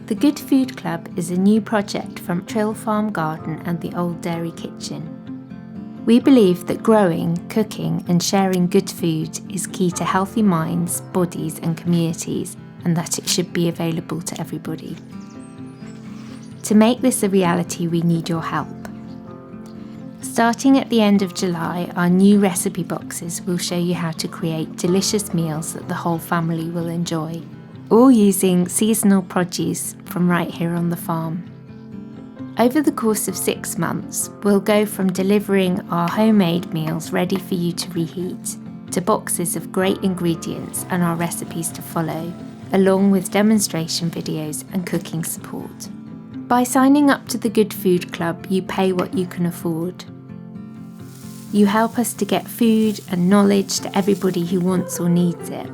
The Good Food Club is a new project from Trill Farm Garden and the Old Dairy Kitchen. We believe that growing, cooking and sharing good food is key to healthy minds, bodies and communities, and that it should be available to everybody. To make this a reality, we need your help. Starting at the end of July, our new recipe boxes will show you how to create delicious meals that the whole family will enjoy, all using seasonal produce from right here on the farm. Over the course of 6 months, we'll go from delivering our homemade meals ready for you to reheat, to boxes of great ingredients and our recipes to follow, along with demonstration videos and cooking support. By signing up to the Good Food Club, you pay what you can afford. You help us to get food and knowledge to everybody who wants or needs it.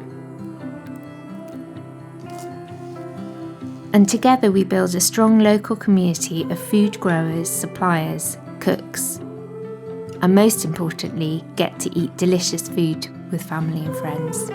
And together we build a strong local community of food growers, suppliers, cooks, and most importantly, get to eat delicious food with family and friends.